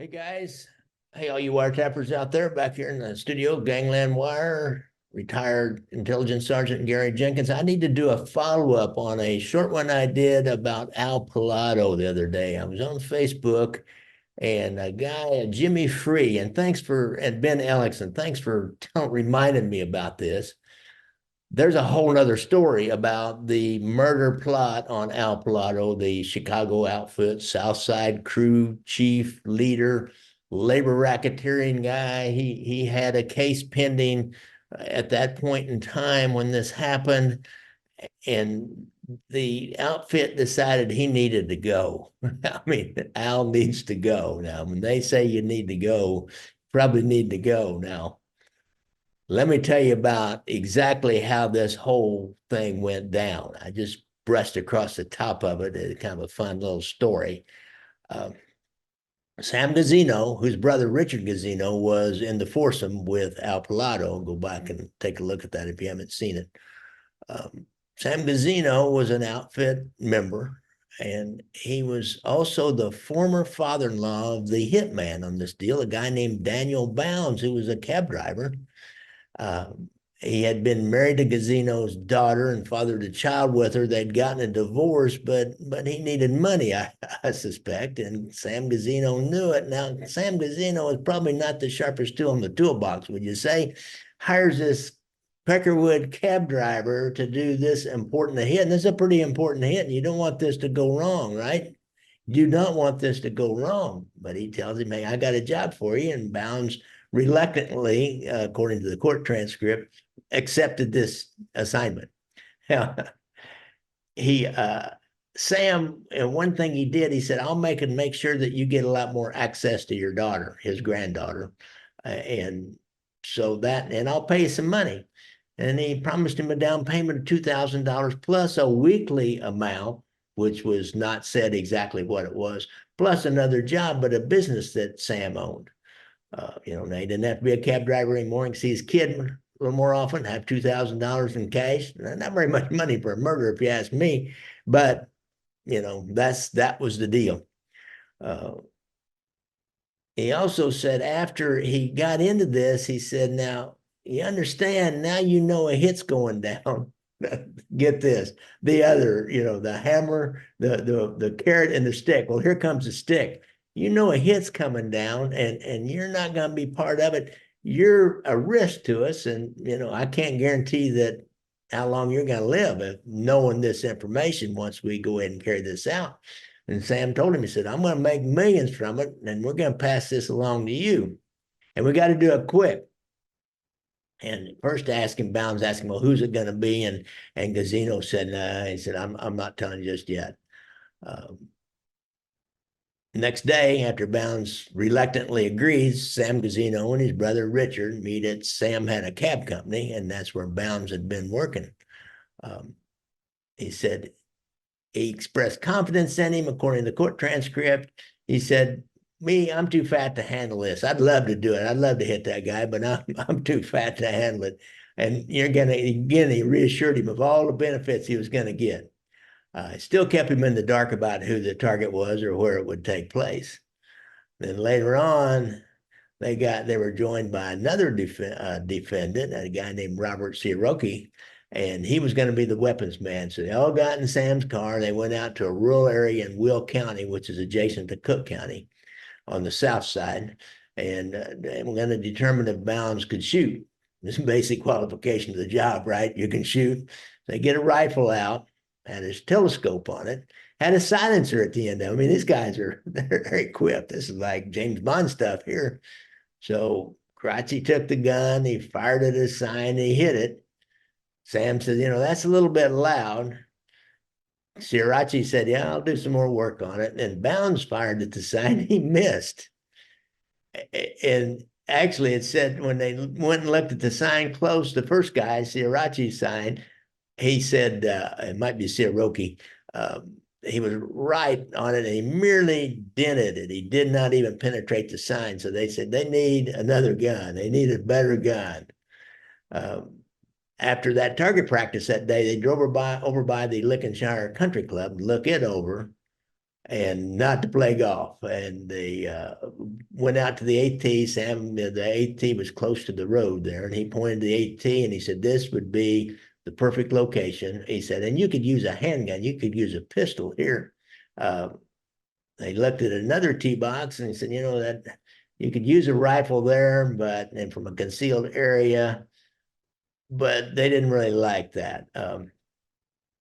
Hey guys, hey all you wiretappers out there back here in the studio, Gangland Wire, retired intelligence sergeant Gary Jenkins. I need to do a follow-up on a short one I did about Al Palado the other day. I was on Facebook and a guy, Jimmy Free, and Ben Alex, and thanks for reminding me about this. There's a whole nother story about the murder plot on Al Pilotto, the Chicago outfit, Southside crew chief, leader, labor racketeering guy. He had a case pending at that point in time when this happened, and the outfit decided he needed to go. I mean, Al needs to go. Now, when they say you need to go, probably need to go now. Let me tell you about exactly how this whole thing went down. I just brushed across the top of it. It's kind of a fun little story. Uh, Sam Guzzino, whose brother Richard Guzzino was in the foursome with Al Palado. Go back and take a look at that if you haven't seen it. Sam Guzzino was an outfit member, and he was also the former father-in-law of the hitman on this deal, a guy named Daniel Bounds, who was a cab driver. Uh, he had been married to Guzzino's daughter and fathered a child with her. They'd gotten a divorce, but he needed money, I suspect, and Sam Guzzino knew it. Now, Sam Guzzino is probably not the sharpest tool in the toolbox, would you say? Hires this Peckerwood cab driver to do this important hit, and this is a pretty important hit, and you don't want this to go wrong, right? You don't want this to go wrong. But he tells him, hey, I got a job for you, and Bounds reluctantly, according to the court transcript, accepted this assignment. he Sam, and one thing he did, he said, I'll make sure that you get a lot more access to your daughter, his granddaughter. And so that, and I'll pay you some money. And he promised him a down payment of $2,000 plus a weekly amount, which was not said exactly what it was, plus another job, but a business that Sam owned. Now he didn't have to be a cab driver anymore. He can see his kid a little more often, have $2,000 in cash. Not very much money for a murder, if you ask me, but that was the deal. He also said after he got into this, he said, now you understand, now you know a hit's going down. Get this, the other, the hammer, the carrot and the stick. Well, here comes the stick. You know a hit's coming down, and you're not going to be part of it. You're a risk to us, and I can't guarantee that how long you're going to live if knowing this information once we go ahead and carry this out. And Sam told him, he said, I'm going to make millions from it, and we're going to pass this along to you. And we got to do it quick. And first Bounds asked him, well, who's it going to be? And Guzzino said, nah. He said, I'm not telling you just yet. Next day, after Bounds reluctantly agrees, Sam Guzzino and his brother Richard meet at Sam had a cab company, and that's where Bounds had been working. He said he expressed confidence in him, according to the court transcript. He said, I'm too fat to handle this. I'd love to do it. I'd love to hit that guy, but I'm too fat to handle it. And he reassured him of all the benefits he was going to get. Still kept him in the dark about who the target was or where it would take place. Then later on, they were joined by another defendant, a guy named Robert Sieroki, and he was going to be the weapons man. So they all got in Sam's car. They went out to a rural area in Will County, which is adjacent to Cook County on the south side, and they were going to determine if Bounds could shoot. This is basic qualification of the job, right? You can shoot. They get a rifle out, had his telescope on it, had a silencer at the end of it. I mean, these guys they're equipped. This is like James Bond stuff here. So Kratzy took the gun, he fired at his sign, he hit it. Sam said, that's a little bit loud. Srirachi said, yeah, I'll do some more work on it. And Bounds fired at the sign, he missed. And actually, it said when they went and looked at the sign close, the first guy, Srirachi's sign, he said, it might be Siroki, he was right on it, and he merely dented it. He did not even penetrate the sign. So they said they need another gun. They need a better gun. After that target practice that day, they drove over by the Lincolnshire Country Club to look it over. and not to play golf. And they went out to the eighth tee. Sam, the eighth tee was close to the road there, and he pointed to the eighth tee and he said, "This would be the perfect location." He said, "And you could use a handgun, you could use a pistol here." They looked at another tee box and he said, "You know, that you could use a rifle there, but and from a concealed area." But they didn't really like that.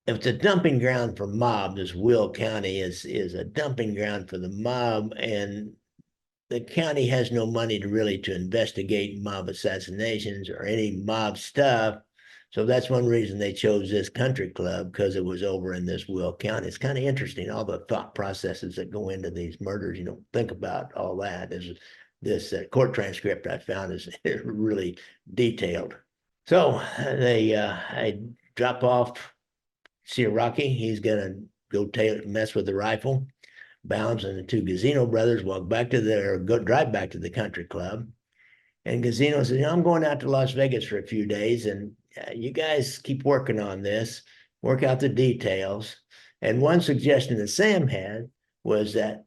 If it's a dumping ground for mobs, this Will County is a dumping ground for the mob, and the county has no money to investigate mob assassinations or any mob stuff. So that's one reason they chose this country club, because it was over in this Will County. It's kind of interesting, all the thought processes that go into these murders. You don't think about all that. This court transcript I found is really detailed. So I drop off, see Rocky. He's gonna go mess with the rifle. Bounds and the two Guzzino brothers walk back to drive back to the country club. And Guzzino says, "I'm going out to Las Vegas for a few days, and you guys keep working on this, work out the details." And one suggestion that Sam had was that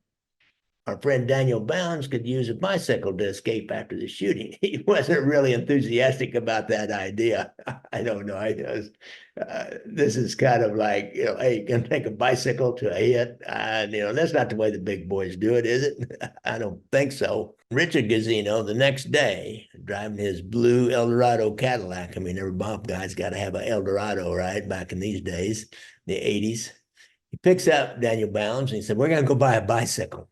our friend Daniel Bounds could use a bicycle to escape after the shooting. He wasn't really enthusiastic about that idea. I don't know. This is kind of like, hey, you can take a bicycle to a hit. That's not the way the big boys do it, is it? I don't think so. Richard Guzzino, the next day, driving his blue Eldorado Cadillac. I mean, every mob guy's got to have an Eldorado, right? Back in these days, the 80s. He picks up Daniel Bounds and he said, "We're going to go buy a bicycle."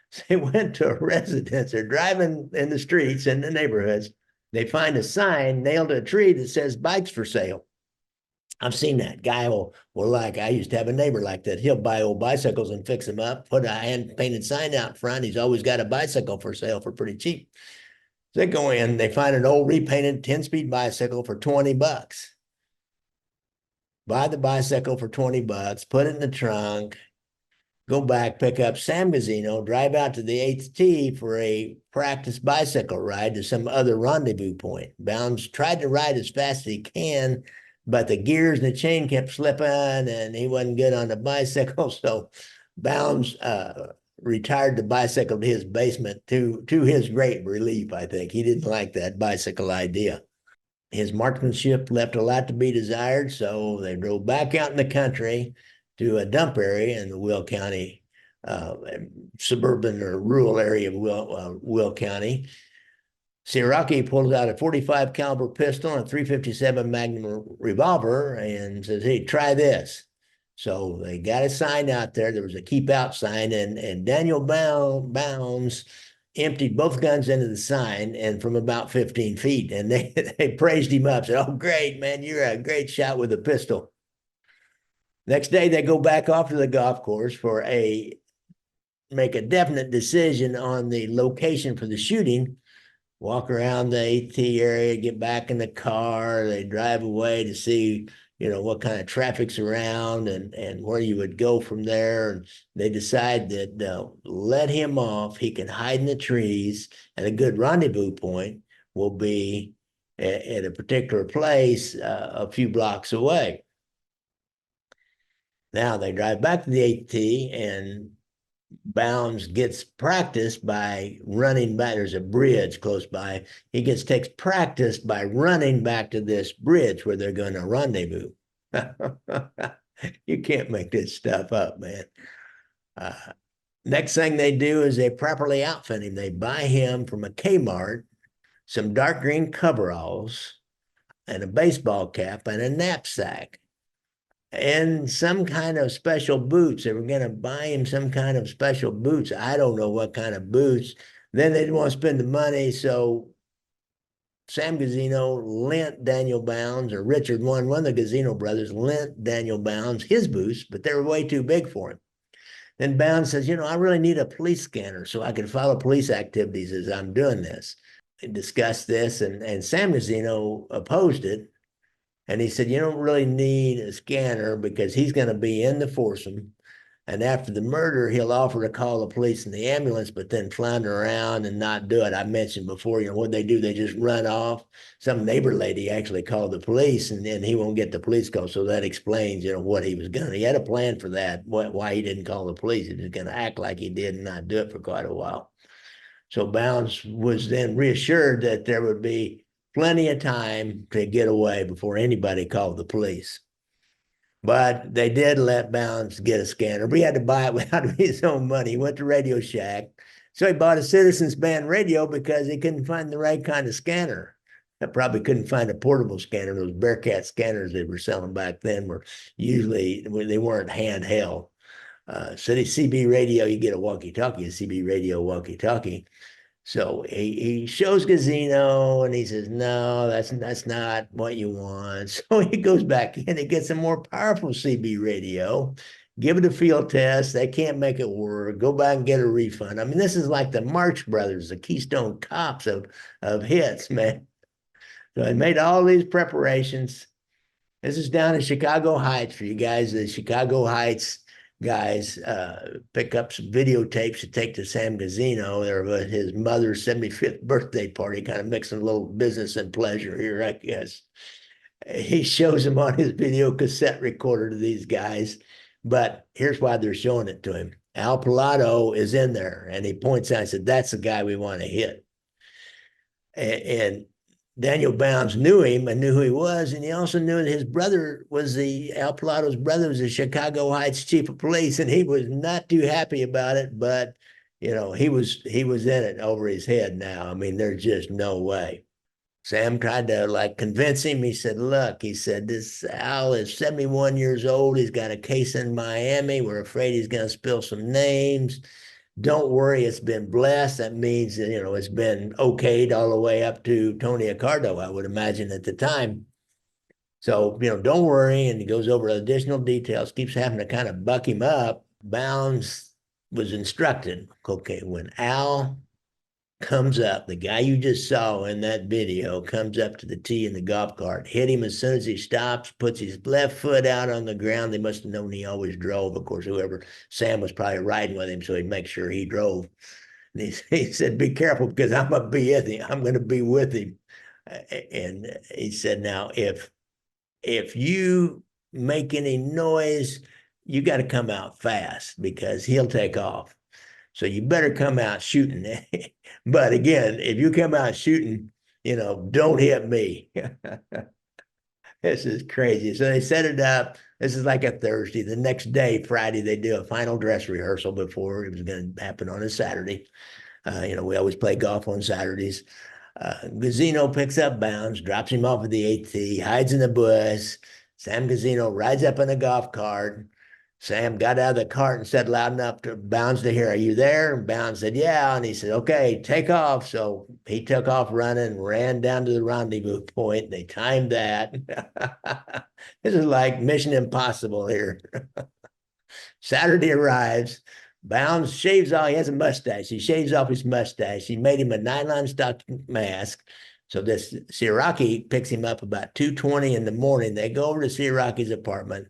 So they went to a residence. They're driving in the streets in the neighborhoods. They find a sign nailed to a tree that says "bikes for sale." I've seen that. Guy will like, I used to have a neighbor like that. He'll buy old bicycles and fix them up, put a hand-painted sign out front. He's always got a bicycle for sale for pretty cheap. So they go in, they find an old repainted 10-speed bicycle for $20. Buy the bicycle for $20, put it in the trunk, go back, pick up Sam Guzzino, drive out to the eighth tee for a practice bicycle ride to some other rendezvous point. Bounds tried to ride as fast as he can, but the gears and the chain kept slipping and he wasn't good on the bicycle. So Bounds retired the bicycle to his basement to his great relief, I think. He didn't like that bicycle idea. His marksmanship left a lot to be desired, so they drove back out in the country to a dump area in the Will County, suburban or rural area of Will County. Siraki pulls out a .45 caliber pistol and a .357 Magnum revolver and says, "Hey, try this." So they got a sign out there. There was a keep out sign, and Daniel Bounds emptied both guns into the sign and from about 15 feet. And they praised him up, said, "Oh, great, man, you're a great shot with a pistol." Next day, they go back off to the golf course make a definite decision on the location for the shooting. Walk around the AT area, get back in the car. They drive away to see, what kind of traffic's around and where you would go from there. And they decide that they'll let him off. He can hide in the trees, and a good rendezvous point will be at a particular place a few blocks away. Now they drive back to the eighth tee, and Bounds gets practice by running back. There's a bridge close by. He takes practice by running back to this bridge where they're going to rendezvous. You can't make this stuff up, man. Next thing they do is they properly outfit him. They buy him from a Kmart some dark green coveralls and a baseball cap and a knapsack and some kind of special boots. They were going to buy him some kind of special boots. I don't know what kind of boots. Then they didn't want to spend the money, so Sam Guzzino lent Daniel Bounds, or Richard, one of the Guzzino brothers, lent Daniel Bounds his boots, but they were way too big for him. Then Bounds says, "I really need a police scanner so I can follow police activities as I'm doing this." They discussed this, and Sam Guzzino opposed it. And he said, "You don't really need a scanner because he's going to be in the foursome. And after the murder, he'll offer to call the police and the ambulance, but then flounder around and not do it. I mentioned before, what they do, they just run off. Some neighbor lady actually called the police, and then he won't get the police call. So that explains, what he was going to. He had a plan for that, why he didn't call the police. He was going to act like he did and not do it for quite a while. So Bounds was then reassured that there would be plenty of time to get away before anybody called the police. But they did let Bounds get a scanner, but he had to buy it out of his own money. He went to Radio Shack. So he bought a Citizens Band radio because he couldn't find the right kind of scanner. I probably couldn't find a portable scanner. Those Bearcat scanners they were selling back then were usually, they weren't handheld. So the CB radio, you get a walkie-talkie, a CB radio walkie-talkie. So he shows Guzzino and he says, no, that's not what you want. So he goes back in and gets a more powerful CB radio, give it a field test. They can't make it work. Go back and get a refund. I mean, this is like the Marx Brothers, the Keystone Cops of hits, man. So he made all these preparations. This is down in Chicago Heights for you guys, the Chicago Heights guys pick up some videotapes to take to Sam Guzzino. There was his mother's 75th birthday party, kind of mixing a little business and pleasure here, I guess. He shows them on his video cassette recorder to these guys, but here's why they're showing it to him. Al Palado is in there, and he points out and said, that's the guy we want to hit. And Daniel Bounds knew him and knew who he was, and he also knew that his brother was Al Palado's brother was the Chicago Heights chief of police, and he was not too happy about it, but he was in it over his head now. I mean, there's just no way. Sam tried to convince him. He said, look, he said, this Al is 71 years old. He's got a case in Miami. We're afraid he's going to spill some names. Don't worry, it's been blessed. That means that, it's been okayed all the way up to Tony Accardo, I would imagine at the time. So, don't worry. And he goes over additional details, keeps having to kind of buck him up. Bounds was instructed, okay, when Al comes up, the guy you just saw in that video comes up to the tee in the golf cart, hit him as soon as he stops, puts his left foot out on the ground. They must have known he always drove. Of course, Sam was probably riding with him, so he'd make sure he drove. And he said, be careful because I'm going to be with him. I'm going to be with him. And he said, now, if you make any noise, you got to come out fast because he'll take off. So you better come out shooting. But again, if you come out shooting, don't hit me. This is crazy. So they set it up. This is like a Thursday. The next day, Friday, they do a final dress rehearsal before it was going to happen on a Saturday. We always play golf on Saturdays. Guzzino picks up Bounds, drops him off at the 8th tee, hides in the bush. Sam Guzzino rides up in a golf cart. Sam got out of the cart and said loud enough to Bounds to hear, are you there? And Bounds said, yeah. And he said, okay, take off. So he took off running, ran down to the rendezvous point. They timed that. This is like Mission Impossible here. Saturday arrives. Bounds shaves off. He has a mustache. He shaves off his mustache. He made him a nylon stock mask. So this Siraki picks him up about 2:20 in the morning. They go over to Siraki's apartment.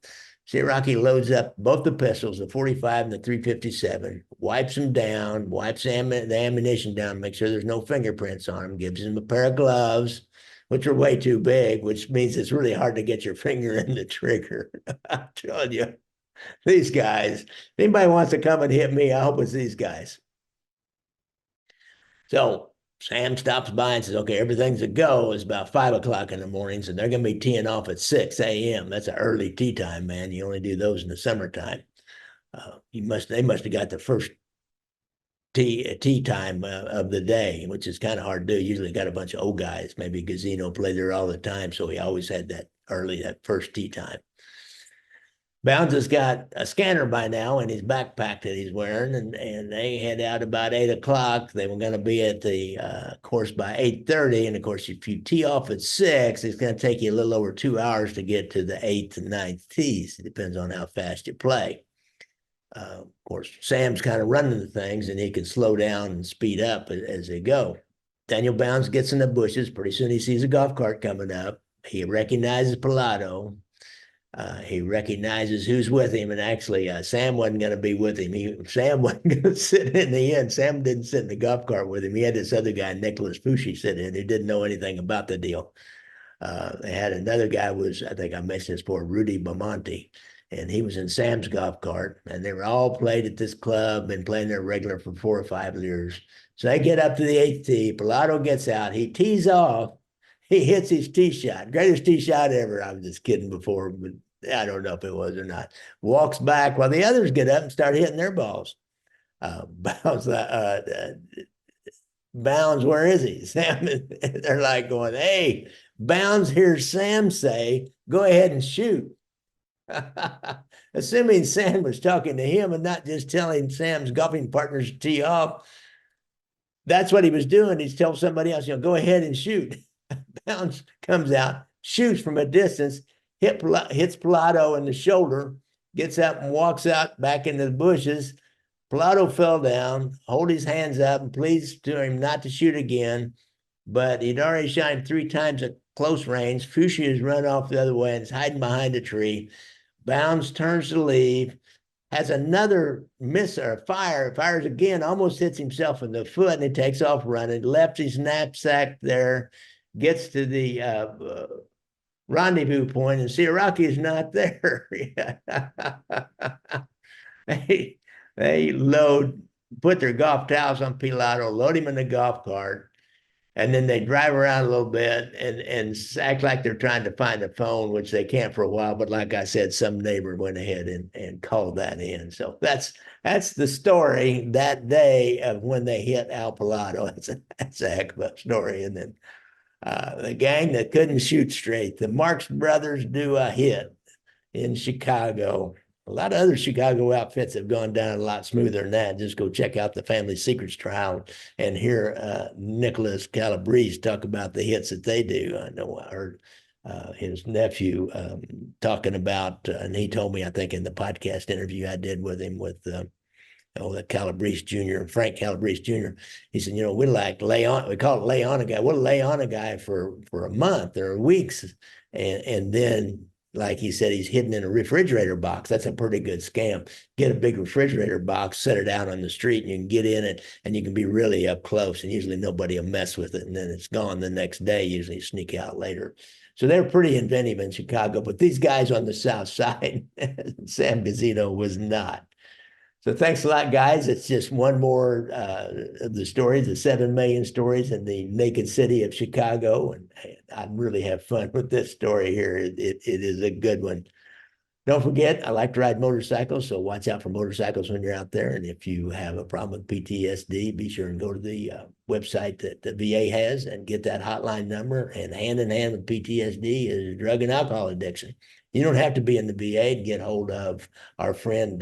Siraki loads up both the pistols, the 45 and the 357, wipes them down, wipes the ammunition down, makes sure there's no fingerprints on them, gives him a pair of gloves, which are way too big, which means it's really hard to get your finger in the trigger. I'm telling you, these guys, if anybody wants to come and hit me, I hope it's these guys. So Sam stops by and says, okay, everything's a go. It's about 5 o'clock in the mornings, and they're going to be teeing off at 6 a.m. That's an early tee time, man. You only do those in the summertime. They must have got the first tee time of the day, which is kind of hard to do. Usually got a bunch of old guys. Maybe Guzzino played there all the time, so he always had that first tee time. Bounds has got a scanner by now in his backpack that he's wearing, and they head out about 8 o'clock. They were going to be at the course by 8:30, and of course, if you tee off at 6, it's going to take you a little over 2 hours to get to the 8th and 9th tees. It depends on how fast you play. Of course, Sam's kind of running the things, and he can slow down and speed up as they go. Daniel Bounds gets in the bushes. Pretty soon he sees a golf cart coming up. He recognizes Palado. He recognizes who's with him, and actually Sam wasn't going to be with him. Sam wasn't going to sit in the end. Sam didn't sit in the golf cart with him. He had this other guy, Nicholas Fushi, sit in who didn't know anything about the deal. They had another guy I think I mentioned this before, Rudy Bamonte, and he was in Sam's golf cart, and they were all played at this club, been playing there regular for 4 or 5 years. So they get up to the 8th tee. Palado gets out. He tees off. He hits his tee shot, greatest tee shot ever. I was just kidding before, but I don't know if it was or not. Walks back while the others get up and start hitting their balls. Bounds, where is he? Sam, they're like going, hey, Bounds hears Sam say, go ahead and shoot. Assuming Sam was talking to him and not just telling Sam's golfing partners to tee off. That's what he was doing. He's telling somebody else, go ahead and shoot. Bounds comes out, shoots from a distance, hits Pilotto in the shoulder, gets up and walks out back into the bushes. Pilotto fell down, hold his hands up and pleads to him not to shoot again, but he'd already shot him 3 times at close range. Fushi has run off the other way and is hiding behind a tree. Bounds turns to leave, has another miss or fires again, almost hits himself in the foot, and he takes off running, left his knapsack there, gets to the rendezvous point, and Siaraki is not there. They put their golf towels on Pilotto, load him in the golf cart, and then they drive around a little bit and act like they're trying to find a phone, which they can't for a while. But like I said, some neighbor went ahead and called that in. So that's the story that day of when they hit Al Palado. That's a heck of a story. And then the gang that couldn't shoot straight, the Marx Brothers do a hit in Chicago. A lot of other Chicago outfits have gone down a lot smoother than that. Just go check out the Family Secrets trial and hear Nicholas Calabrese talk about the hits that they do. I know I heard his nephew talking about, and he told me, I think in the podcast interview I did with him with the Calabrese Jr., Frank Calabrese Jr. He said, we like we call it lay on a guy. We'll lay on a guy for a month or weeks. And then, like he said, he's hidden in a refrigerator box. That's a pretty good scam. Get a big refrigerator box, set it out on the street, and you can get in it, and you can be really up close, and usually nobody will mess with it, and then it's gone the next day. Usually sneak out later. So they're pretty inventive in Chicago, but these guys on the South Side, Sam Guzzino was not. So thanks a lot, guys. It's just one more of the stories, the 7 million stories in the naked city of Chicago. And I really have fun with this story here. It is a good one. Don't forget, I like to ride motorcycles, so watch out for motorcycles when you're out there. And if you have a problem with PTSD, be sure and go to the website that the VA has and get that hotline number. And hand in hand with PTSD is drug and alcohol addiction. You don't have to be in the VA to get hold of our friend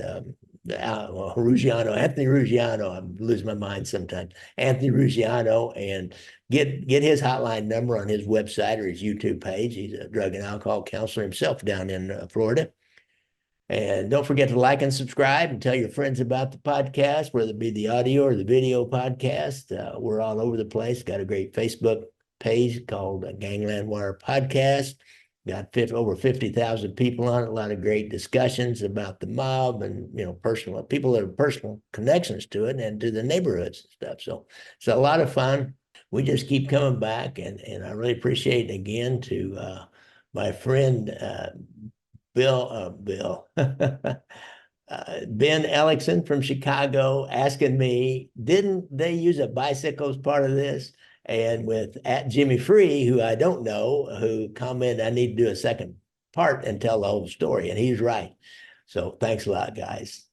Anthony Ruggiano. I lose my mind sometimes. Anthony Ruggiano, and get his hotline number on his website or his YouTube page. He's a drug and alcohol counselor himself down in Florida. And don't forget to like and subscribe and tell your friends about the podcast, whether it be the audio or the video podcast. We're all over the place. Got a great Facebook page called Gangland Wire Podcast. Got over 50,000 people on it. A lot of great discussions about the mob and, personal people that have personal connections to it and to the neighborhoods and stuff. So it's a lot of fun. We just keep coming back, and I really appreciate it again to my friend Ben Ellickson from Chicago asking me, didn't they use a bicycle as part of this? And with Jimmy Free, who I don't know, who commented, I need to do a second part and tell the whole story. And he's right. So thanks a lot, guys.